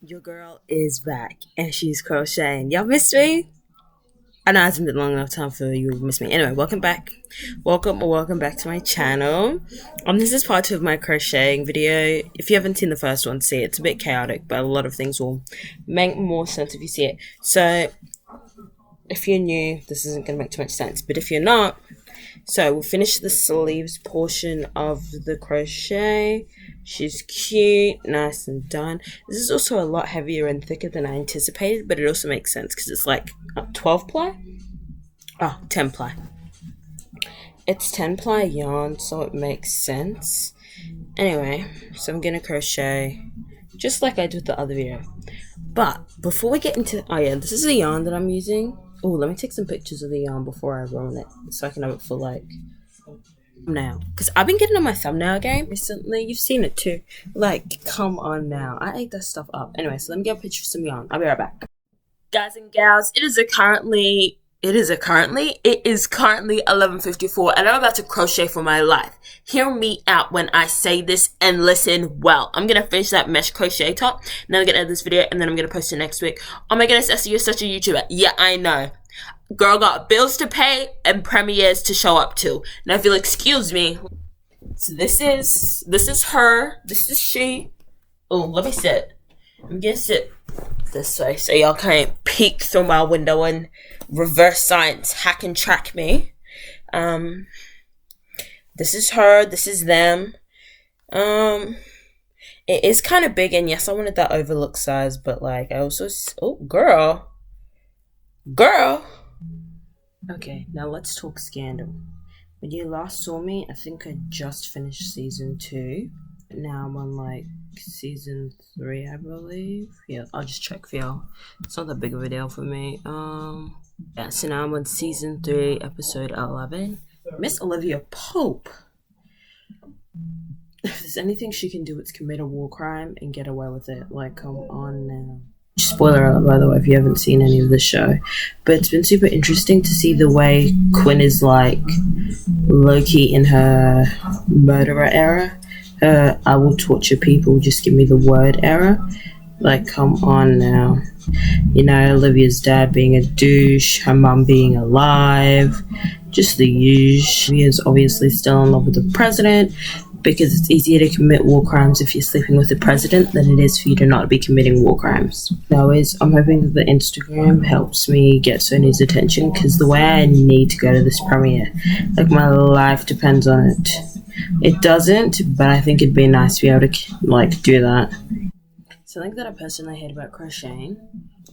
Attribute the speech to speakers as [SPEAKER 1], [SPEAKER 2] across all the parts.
[SPEAKER 1] Your girl is back and she's crocheting. Y'all missed me? I know it hasn't been long enough time for you to miss me. Anyway, welcome back. Welcome back to my channel. This is part two of my crocheting video. If you haven't seen the first one, see it. It's a bit chaotic, but a lot of things will make more sense if you see it. So, if you're new, this isn't going to make too much sense. But if you're not, so we'll finish the sleeves portion of the crochet. She's cute, nice and done. This is also a lot heavier and thicker than I anticipated, but it also makes sense because it's like 12 ply? Oh, 10 ply. It's 10 ply yarn, so it makes sense. Anyway, so I'm gonna crochet just like I did with the other video. But before we get into, oh yeah, this is the yarn that I'm using. Oh, let me take some pictures of the yarn before I ruin it so I can have it for like now, because I've been getting on my thumbnail game recently. You've seen it too. Like, come on now, I ate that stuff up. Anyway, so let me get a picture of some yarn. I'll be right back, guys and gals. It is currently 11:54 and I'm about to crochet for my life. Hear me out when I say this and listen well. I'm gonna finish that mesh crochet top, and then I'm gonna edit this video, and then I'm gonna post it next week. Oh my goodness, Essie, you're such a YouTuber. Yeah, I know. Girl got bills to pay and premieres to show up to. Now if you'll excuse me. So this is her. This is she. Oh, let me sit. I'm gonna sit this way so y'all can't peek through my window and reverse science hack and track me. This is her. This is them. It is kind of big, and yes, I wanted that overlook size, but like I also, oh girl. Okay, now let's talk scandal. When you last saw me, I think I just finished season 2. Now I'm on like season 3, I believe. Yeah, I'll just check for y'all. It's not that big of a deal for me. Yeah, so now I'm on season 3, episode 11. Miss Olivia Pope. If there's anything she can do, it's commit a war crime and get away with it. Like, come on now. Spoiler alert, by the way, if you haven't seen any of the show. But it's been super interesting to see the way Quinn is like low-key in her murderer era. I will torture people, just give me the word era. Like, come on now. You know, Olivia's dad being a douche, her mum being alive, just the usual. Olivia's obviously still in love with the president, because it's easier to commit war crimes if you're sleeping with the president than it is for you to not be committing war crimes. Always, I'm hoping that the Instagram helps me get Sony's attention, because the way I need to go to this premiere, like my life depends on it. It doesn't, but I think it'd be nice to be able to like do that. Something that I personally hate about crocheting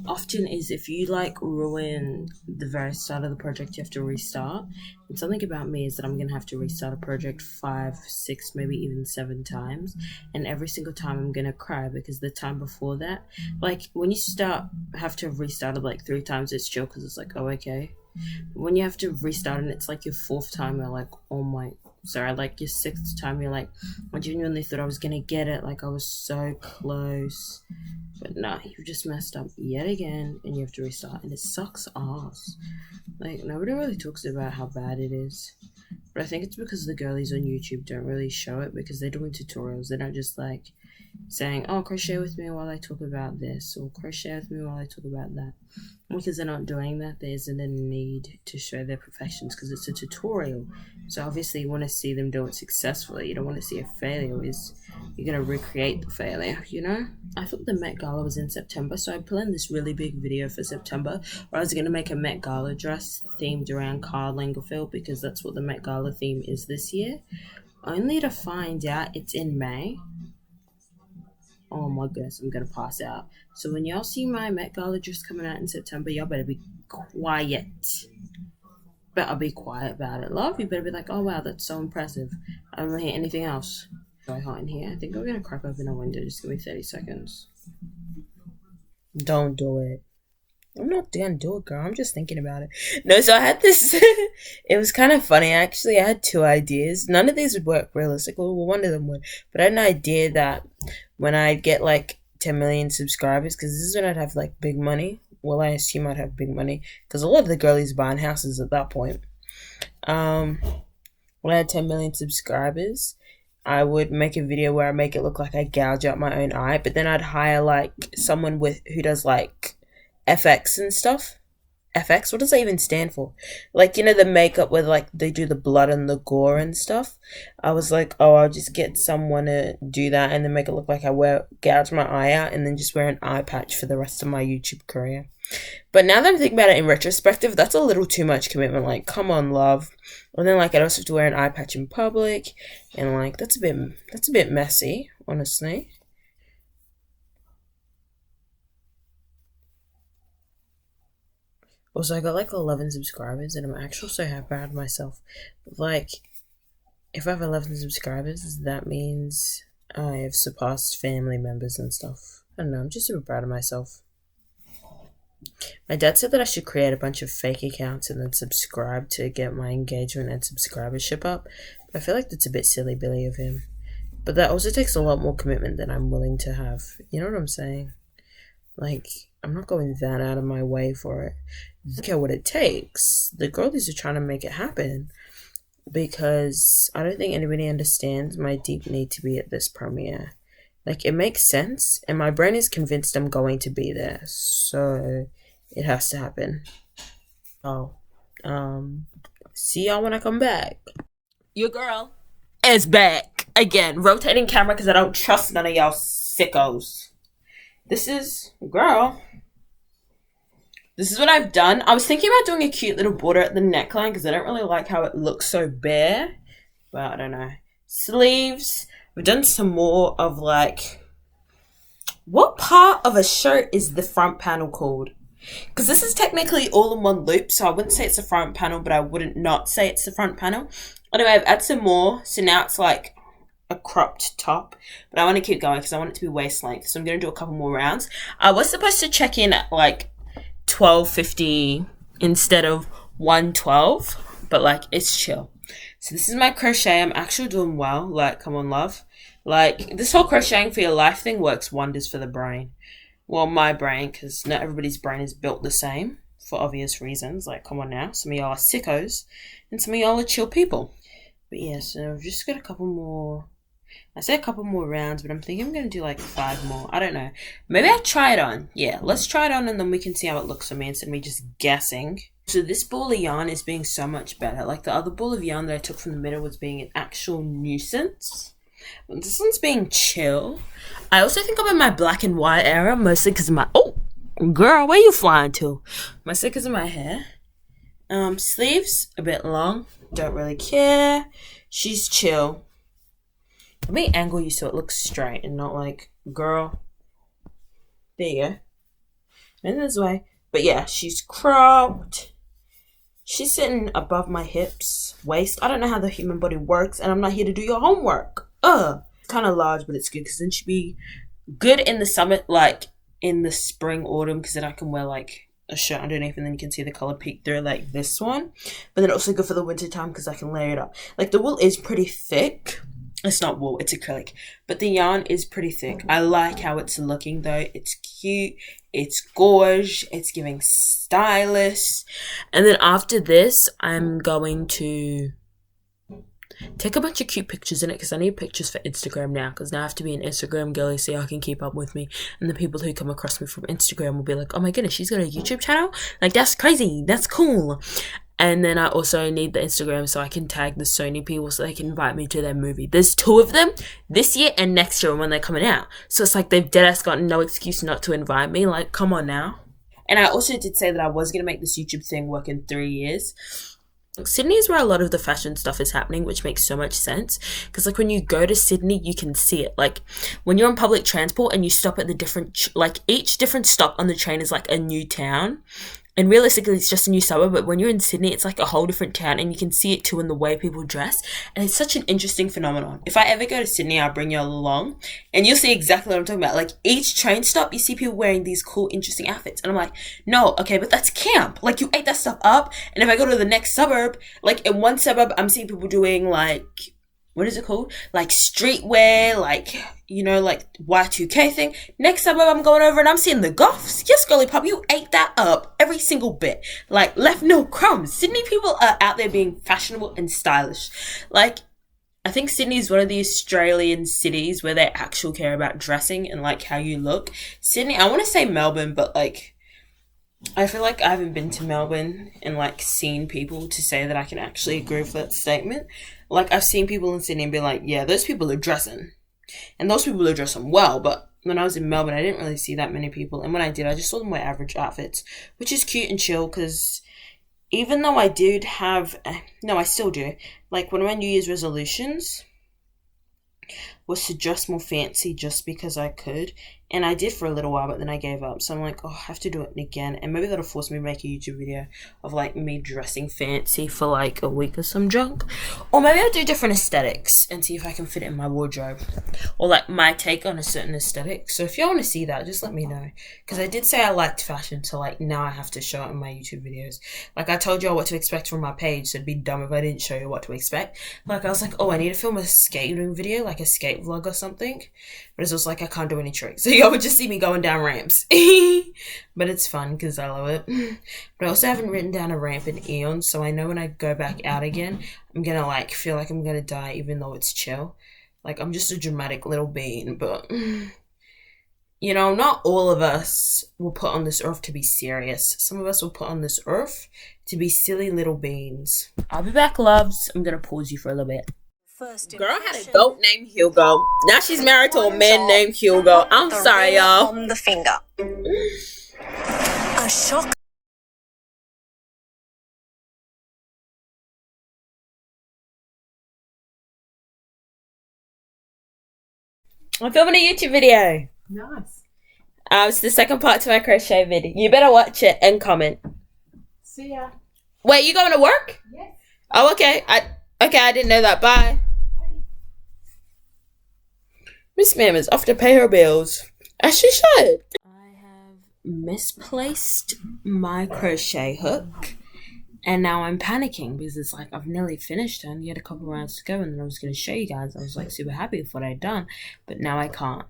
[SPEAKER 1] often is if you like ruin the very start of the project, you have to restart. And something about me is that I'm gonna have to restart a project 5, 6, maybe even 7 times, and every single time I'm gonna cry, because the time before that, like when you have to restart it like 3 times, it's chill because it's like, oh okay. When you have to restart and it's like your 4th time, you're like, oh my, sorry, like your 6th time, you're like, I genuinely thought I was gonna get it, like I was so close, but nah, you just messed up yet again and you have to restart, and it sucks ass. Like, nobody really talks about how bad it is, but I think it's because the girlies on YouTube don't really show it, because they're doing tutorials. They're not just like saying, oh, crochet with me while I talk about this, or crochet with me while I talk about that. Because they're not doing that, there isn't a need to show their perfections, because it's a tutorial. So obviously you want to see them do it successfully. You don't want to see a failure. You're going to recreate the failure, you know? I thought the Met Gala was in September, so I planned this really big video for September where I was going to make a Met Gala dress themed around Karl Lagerfeld, because that's what the Met Gala theme is this year. Only to find out it's in May. Oh my goodness, I'm gonna pass out. So when y'all see my Met Gala dress coming out in September, y'all better be quiet. Better be quiet about it. Love, you better be like, oh wow, that's so impressive. I don't want to hear anything else. So hot in here. I think I'm gonna crack open a window. Just give me 30 seconds. Don't do it. I'm not gonna do it, girl. I'm just thinking about it. No, so I had this. It was kind of funny. Actually, I had 2 ideas. None of these would work realistically. Well, one of them would. But I had an idea that when I get like 10 million subscribers, because this is when I'd have like big money. Well, I assume I'd have big money, because a lot of the girlies buying houses at that point. When I had 10 million subscribers, I would make a video where I make it look like I gouge out my own eye, but then I'd hire like someone who does like FX and stuff. FX, what does that even stand for? Like, you know, the makeup where like they do the blood and the gore and stuff. I was like, oh, I'll just get someone to do that and then make it look like I gouge my eye out and then just wear an eye patch for the rest of my YouTube career. But now that I'm thinking about it in retrospective, that's a little too much commitment. Like, come on, love. And then like I'd also have to wear an eye patch in public, and like that's a bit messy, honestly. Also, I got like 11 subscribers, and I'm actually so happy proud of myself. Like, if I have 11 subscribers, that means I have surpassed family members and stuff. I don't know, I'm just super proud of myself. My dad said that I should create a bunch of fake accounts and then subscribe to get my engagement and subscribership up. But I feel like that's a bit silly Billy of him. But that also takes a lot more commitment than I'm willing to have. You know what I'm saying? Like, I'm not going that out of my way for it. Look at what it takes. The girlies are trying to make it happen. Because I don't think anybody understands my deep need to be at this premiere. Like, it makes sense, and my brain is convinced I'm going to be there, so it has to happen. Oh, see y'all when I come back. Your girl is back again, rotating camera because I don't trust none of y'all sickos. This is what I've done. I was thinking about doing a cute little border at the neckline because I don't really like how it looks so bare, but I don't know. Sleeves. We've done some more of like, what part of a shirt is the front panel called? Because this is technically all in one loop, so I wouldn't say it's the front panel, but I wouldn't not say it's the front panel. Anyway, I've added some more, so now it's like a cropped top, but I want to keep going because I want it to be waist length, so I'm going to do a couple more rounds. I was supposed to check in at like 12:50 instead of 1:12, but like, it's chill. So this is my crochet. I'm actually doing well. Like, come on, love. Like, this whole crocheting for your life thing works wonders for the brain. Well, my brain, because not everybody's brain is built the same for obvious reasons. Like, come on now. Some of y'all are sickos, and some of y'all are chill people. But yeah, so I've just got a couple more. I say a couple more rounds, but I'm thinking I'm going to do like 5 more. I don't know. Maybe I'll try it on. Yeah, let's try it on, and then we can see how it looks for me instead of me just guessing. So this ball of yarn is being so much better. Like, the other ball of yarn that I took from the middle was being an actual nuisance. But this one's being chill. I also think I'm in my black and white era, mostly because of my... Oh, girl, where you flying to? Mostly because of my hair. Sleeves, a bit long. Don't really care. She's chill. Let me angle you so it looks straight and not like, girl. There you go. And this way. But yeah, she's cropped. She's sitting above my hips, waist. I don't know how the human body works, and I'm not here to do your homework. It's kind of large, but it's good because then she'd be good in the summer, like in the spring, autumn, because then I can wear like a shirt underneath and then you can see the color peek through like this one. But then also good for the winter time because I can layer it up. Like, the wool is pretty thick. It's not wool, it's acrylic. But the yarn is pretty thick. I like how it's looking though. It's cute. It's gorge. It's giving stylish. And then after this, I'm going to take a bunch of cute pictures in it because I need pictures for Instagram now, because now I have to be an Instagram girly so y'all can keep up with me. And the people who come across me from Instagram will be like, oh my goodness, she's got a YouTube channel? Like, that's crazy. That's cool. And then I also need the Instagram so I can tag the Sony people so they can invite me to their movie. There's 2 of them this year and next year when they're coming out. So it's like they've deadass got no excuse not to invite me. Like, come on now. And I also did say that I was going to make this YouTube thing work in 3 years. Sydney is where a lot of the fashion stuff is happening, which makes so much sense. Because, like, when you go to Sydney, you can see it. Like, when you're on public transport and you stop at the different... like, each different stop on the train is, like, a new town. And realistically, it's just a new suburb, but when you're in Sydney, it's like a whole different town, and you can see it too in the way people dress. And it's such an interesting phenomenon. If I ever go to Sydney, I'll bring you along, and you'll see exactly what I'm talking about. Like, each train stop, you see people wearing these cool, interesting outfits. And I'm like, no, okay, but that's camp. Like, you ate that stuff up, and if I go to the next suburb, like, in one suburb, I'm seeing people doing, like... what is it called? Like streetwear, like, you know, like Y2K thing. Next suburb I'm going over and I'm seeing the goths. Yes, girly pop, you ate that up. Every single bit. Like, left no crumbs. Sydney people are out there being fashionable and stylish. Like, I think Sydney is one of the Australian cities where they actually care about dressing and like how you look. Sydney, I want to say Melbourne, but like I feel like I haven't been to Melbourne and like seen people to say that I can actually agree with that statement. Like I've seen people in Sydney and be like, yeah, those people are dressing. And those people are dressing well, but when I was in Melbourne, I didn't really see that many people. And when I did, I just saw them wear average outfits, which is cute and chill because even though I did have, no, I still do, like one of my New Year's resolutions was to dress more fancy just because I could. And I did for a little while, but then I gave up. So I'm like, oh, I have to do it again. And maybe that'll force me to make a YouTube video of like me dressing fancy for like a week or some junk. Or maybe I'll do different aesthetics and see if I can fit it in my wardrobe. Or like my take on a certain aesthetic. So if y'all want to see that, just let me know. Because I did say I liked fashion, so like now I have to show it in my YouTube videos. Like I told y'all what to expect from my page, so it'd be dumb if I didn't show you what to expect. Like I was like, oh, I need to film a skating video, like a skate vlog or something. But it's also like I can't do any tricks. So y'all would just see me going down ramps. But it's fun because I love it. But I also haven't written down a ramp in eons, so I know when I go back out again, I'm gonna like feel like I'm gonna die even though it's chill. Like I'm just a dramatic little bean, but you know, not all of us will put on this earth to be serious. Some of us will put on this earth to be silly little beans. I'll be back, loves. I'm gonna pause you for a little bit. Girl had a goat named Hugo. Now she's married to a man named Hugo. I'm sorry, y'all.
[SPEAKER 2] On the finger. A shock.
[SPEAKER 1] I'm filming a YouTube video.
[SPEAKER 3] Nice.
[SPEAKER 1] It's the second part to my crochet video. You better watch it and comment.
[SPEAKER 3] See ya.
[SPEAKER 1] Wait, you going to work?
[SPEAKER 3] Yes.
[SPEAKER 1] Oh, okay. I didn't know that. Bye. Miss Ma'am is off to pay her bills. As she should. I have misplaced my crochet hook. And now I'm panicking because it's like I've nearly finished and you had a couple rounds to go and then I was going to show you guys. I was like super happy with what I'd done. But now I can't.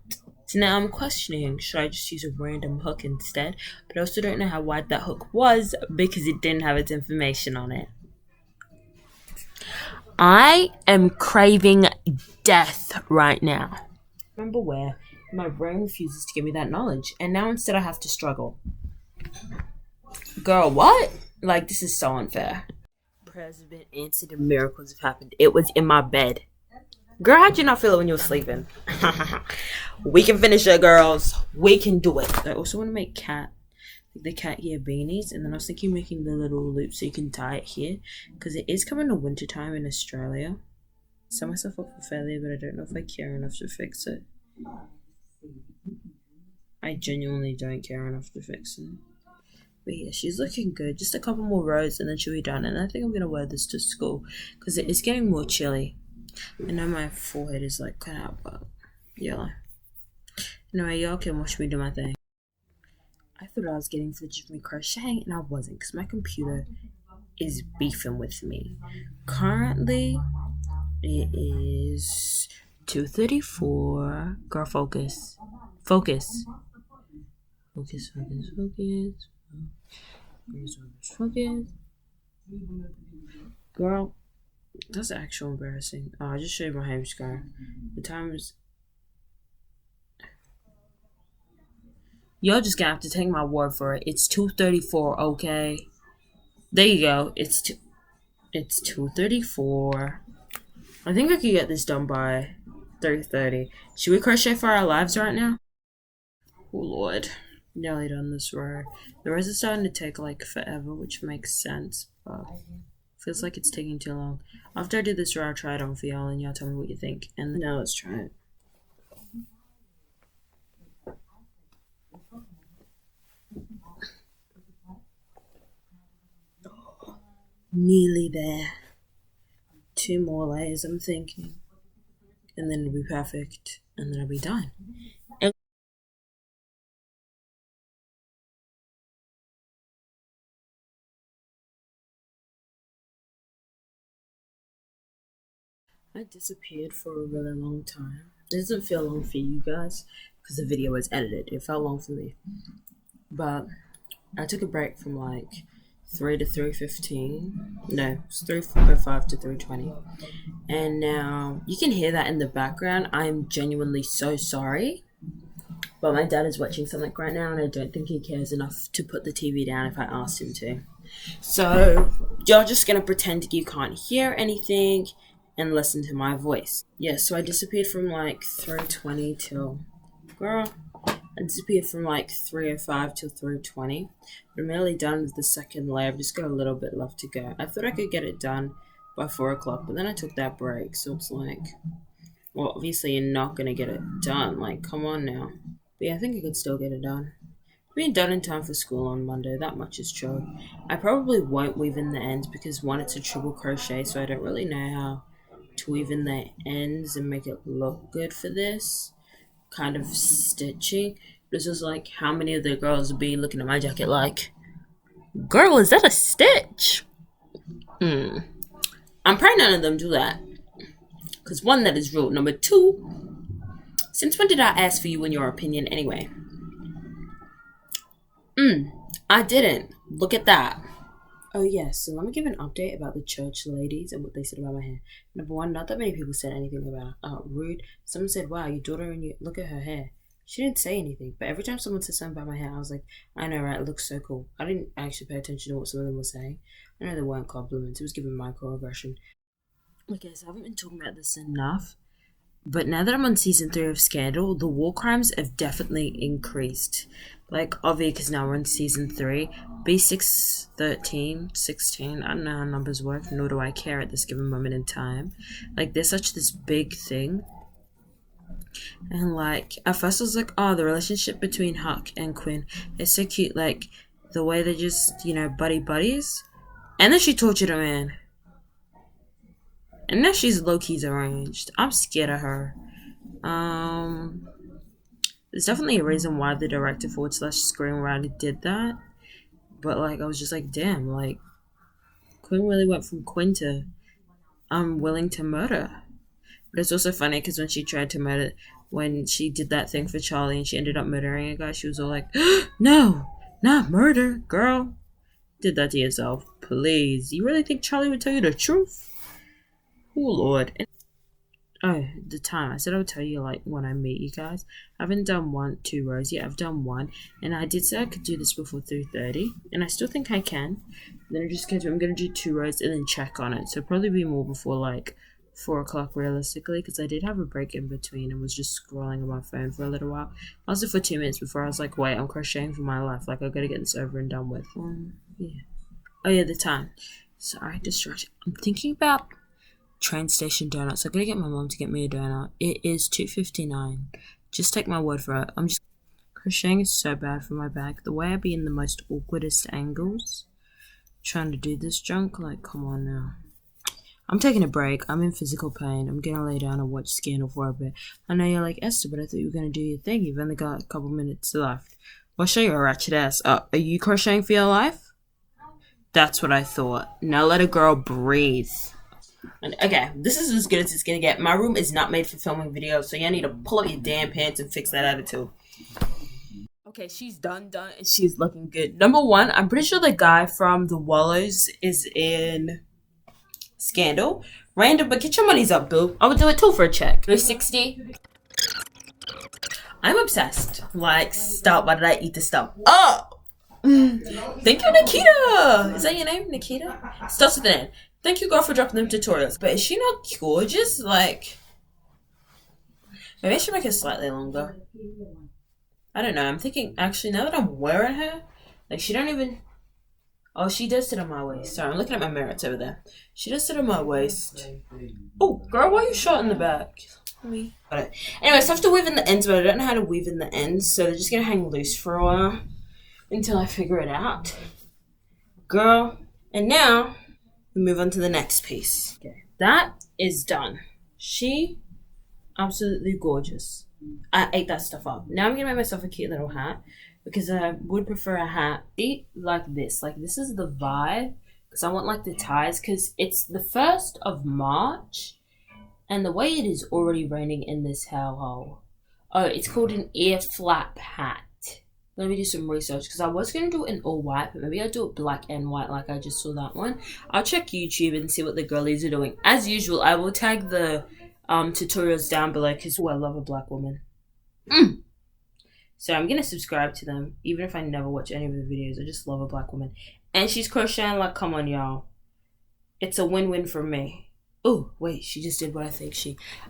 [SPEAKER 1] So now I'm questioning, should I just use a random hook instead? But I also don't know how wide that hook was because it didn't have its information on it. I am craving death right now. Remember where? My brain refuses to give me that knowledge. And now instead I have to struggle. Girl, what? Like, this is so unfair. Prayers have been answered and miracles have happened. It was in my bed. Girl, how'd you not feel it when you were sleeping? We can finish it, girls. We can do it. I also want to make the cat ear beanies. And then I was thinking making the little loop so you can tie it here. Because it is coming to winter time in Australia. Set myself up for failure, but I don't know if I care enough to fix it. I genuinely don't care enough to fix it. But yeah, she's looking good. Just a couple more rows and then she'll be done. And I think I'm going to wear this to school because it is getting more chilly. I know my forehead is like cut out, but yeah. Anyway, y'all can watch me do my thing. I thought I was getting footage of me crocheting and I wasn't because my computer is beefing with me. Currently, it is 2:34. Girl, focus. Focus. Focus, focus, focus. Focus. Girl, that's actually embarrassing. Oh, I just showed my home scar. The time is. Y'all just gonna have to take my word for it. It's 2:34, okay? There you go. It's 2:34. I think I could get this done by 3:30. Should we crochet for our lives right now? Oh Lord. Nearly done this row. The rows are starting to take like forever, which makes sense, but feels like it's taking too long. After I do this row, I'll try it on for y'all and y'all tell me what you think. And now let's try it. Oh, nearly there. 2 more layers, I'm thinking. And then it'll be perfect. And then I'll be done. I disappeared for a really long time. It doesn't feel long for you guys because the video was edited. It felt long for me. But I took a break from like 3 to 3:15. No, it's 3:05 to 3:20. And now you can hear that in the background. I'm genuinely so sorry. But my dad is watching something right now, and I don't think he cares enough to put the TV down if I asked him to. So you're just gonna pretend you can't hear anything and listen to my voice. Yeah, so I disappeared from like 3:20 till... Girl, I disappeared from like 3:05 till 3:20. I'm nearly done with the second layer. I've just got a little bit left to go. I thought I could get it done by 4 o'clock, but then I took that break, so it's like... Well, obviously you're not gonna get it done. Like, come on now. But yeah, I think I could still get it done. Being done in time for school on Monday, that much is true. I probably won't weave in the ends because one, it's a triple crochet, so I don't really know how to weave in the ends and make it look good for this kind of stitching. This is like, how many of the girls will be looking at my jacket like, girl, is that a stitch? I'm praying none of them do that. Because one, that is rude. Number two, since when did I ask for you in your opinion anyway? I didn't. Look at that. Oh yes, so let me give an update about the church ladies and what they said about my hair. Number one, not that many people said anything about rude. Someone said, wow, your daughter and you, look at her hair. She didn't say anything, but every time someone said something about my hair, I was like, I know, right? It looks so cool. I didn't actually pay attention to what some of them were saying. I know they weren't compliments. It was giving microaggression. Look, guys, I haven't been talking about this enough, but now that I'm on season 3 of Scandal, the war crimes have definitely increased. Like, obviously, because now we're in season 3. B6, 13, 16, I don't know how numbers work, nor do I care at this given moment in time. Like, there's such this big thing. And, like, at first I was like, oh, the relationship between Huck and Quinn is so cute. Like, the way they're just, you know, buddies. And then she tortured a man. And now she's low-key arranged. I'm scared of her. There's definitely a reason why the director / screenwriter did that. But, like, I was just like, damn, like, Quinn really went from Quinn to I'm willing to murder. But it's also funny because when she tried to murder, when she did that thing for Charlie and she ended up murdering a guy, she was all like, no, not murder, girl. Did that to yourself, please. You really think Charlie would tell you the truth? Oh, Lord. Oh, the time. I said I would tell you, like, when I meet you guys. I haven't done 2 rows yet. I've done 1. And I did say I could do this before 3:30. And I still think I can. Then I'm going to do 2 rows and then check on it. So probably be more before, like, 4 o'clock realistically. Because I did have a break in between and was just scrolling on my phone for a little while. I was there for 2 minutes before I was like, wait, I'm crocheting for my life. Like, I got to get this over and done with. Yeah. Oh, yeah, the time. Sorry, distraction. I'm thinking about train station donuts. I'm gonna get my mom to get me a donut. It is 2:59. Just take my word for it. Crocheting is so bad for my back. The way I be in the most awkwardest angles trying to do this junk, like, come on now. I'm taking a break. I'm in physical pain. I'm gonna lay down and watch Scandal for a bit. I know you're like, Esther, but I thought you were gonna do your thing. You've only got a couple minutes left. I'll show you a ratchet ass. Are you crocheting for your life? That's what I thought. Now let a girl breathe. And okay, this is as good as it's gonna get. My room is not made for filming videos, so you need to pull up your damn pants and fix that attitude. Okay, she's done, and she's looking good. Number 1, I'm pretty sure the guy from The Wallows is in Scandal. Random, but get your monies up, boo. I would do it too for a check. 360. I'm obsessed. Like, stop. Why did I eat this stuff? Oh! Thank you, Nikita! Is that your name, Nikita? Starts with an N. Thank you, girl, for dropping them tutorials. But is she not gorgeous? Like, maybe I should make it slightly longer. I don't know. I'm thinking, actually, now that I'm wearing her, like, she don't even... Oh, she does sit on my waist. Sorry, I'm looking at my mirror. It's over there. She does sit on my waist. Oh, girl, why are you short in the back? Me. Got it. Anyway, so I have to weave in the ends, but I don't know how to weave in the ends, so they're just going to hang loose for a while until I figure it out. Girl. And now... we move on to the next piece. Okay, that is done. She, absolutely gorgeous. I ate that stuff up. Now I'm gonna make myself a cute little hat because I would prefer a hat like this. Like, this is the vibe because I want like the ties because it's the 1st of March and the way it is already raining in this hellhole. Oh, it's called an ear flap hat. Let me do some research because I was going to do it in all white, but maybe I'll do it black and white like I just saw that one. I'll check YouTube and see what the girlies are doing. As usual, I will tag the tutorials down below because I love a black woman. So I'm going to subscribe to them even if I never watch any of the videos. I just love a black woman. And she's crocheting like, come on, y'all. It's a win-win for me. Oh, wait, she just did what I think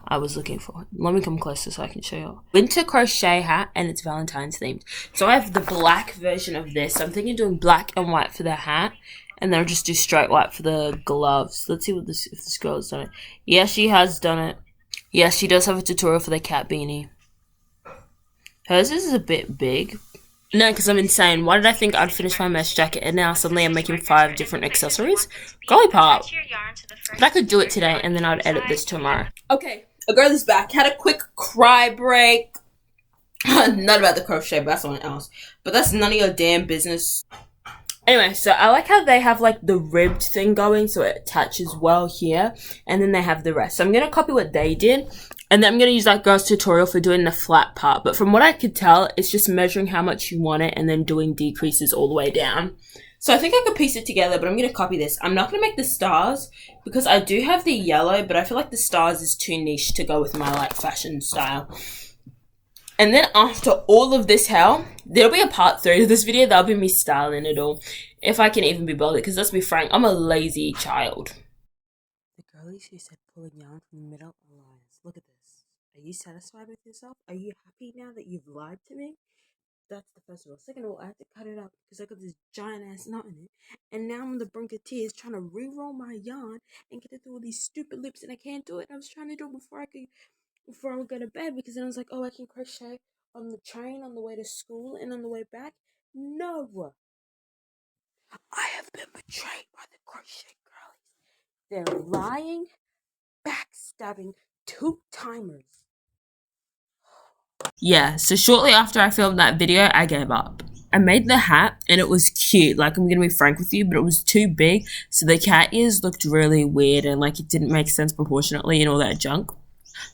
[SPEAKER 1] I was looking for. Let me come closer so I can show you. Winter crochet hat, and it's Valentine's themed. So I have the black version of this. I'm thinking doing black and white for the hat, and then I'll just do straight white for the gloves. Let's see if this girl has done it. Yeah, she has done it. Yeah, she does have a tutorial for the cat beanie. Hers is a bit big. No, because I'm insane. Why did I think I'd finish my mesh jacket and now suddenly I'm making 5 different accessories? Golly pop. But I could do it today and then I'd edit this tomorrow. Okay, a girl is back. Had a quick cry break. Not about the crochet, but that's someone else. But that's none of your damn business. Anyway, so I like how they have like the ribbed thing going so it attaches well here. And then they have the rest. So I'm going to copy what they did. And then I'm going to use that girl's tutorial for doing the flat part. But from what I could tell, it's just measuring how much you want it and then doing decreases all the way down. So I think I could piece it together, but I'm going to copy this. I'm not going to make the stars because I do have the yellow, but I feel like the stars is too niche to go with my like fashion style. And then after all of this hell, there'll be a part 3 of this video. That'll be me styling it all. If I can even be bothered, because let's be frank, I'm a lazy child. The girlies who said pulling yarn from the middle are liars. Look at this. Are you satisfied with yourself? Are you happy now that you've lied to me? That's the first of all. Second of all, I had to cut it up because I got this giant ass knot in it. And now I'm on the brink of tears trying to re-roll my yarn and get it through all these stupid loops and I can't do it. I was trying to do it before I would go to bed because then I was like, oh, I can crochet on the train on the way to school and on the way back. No. I have been betrayed by the crochet girlies. They're lying, backstabbing, 2-timers. Yeah, so shortly after I filmed that video, I gave up. I made the hat and it was cute, like I'm gonna be frank with you, but it was too big, so the cat ears looked really weird and like it didn't make sense proportionately and all that junk.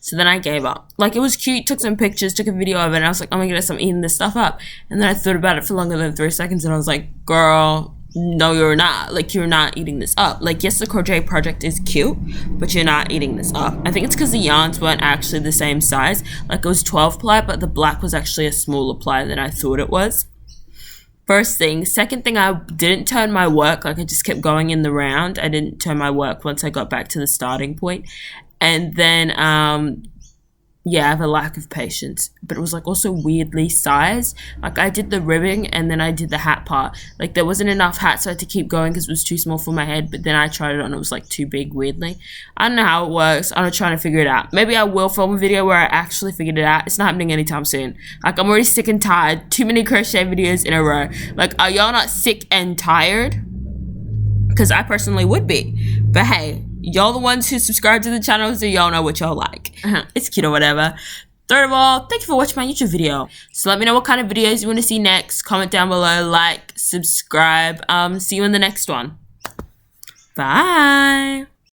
[SPEAKER 1] So then I gave up. Like it was cute, took some pictures, took a video of it, and I was like, oh my goodness, I'm eating this stuff up. And then I thought about it for longer than 3 seconds and I was like, girl, no you're not. Like you're not eating this up. Like yes, the crochet project is cute, but you're not eating this up. I think it's because the yarns weren't actually the same size. Like it was 12 ply, but the black was actually a smaller ply than I thought it was. First thing. Second thing, I didn't turn my work. Like I just kept going in the round. I didn't turn my work once I got back to the starting point. And then yeah, I have a lack of patience, but it was like also weirdly sized. Like I did the ribbing and then I did the hat part. Like there wasn't enough hat, so I had to keep going because it was too small for my head, but then I tried it on, it was like too big weirdly. I don't know how it works. I'm trying to figure it out. Maybe I will film a video where I actually figured it out. It's not happening anytime soon. Like I'm already sick and tired. Too many crochet videos in a row. Like are y'all not sick and tired? Because I personally would be. But hey, y'all the ones who subscribe to the channel, so y'all know what y'all like. It's cute or whatever. Third of all, thank you for watching my YouTube video. So let me know what kind of videos you want to see next. Comment down below, like, subscribe. See you in the next one. Bye.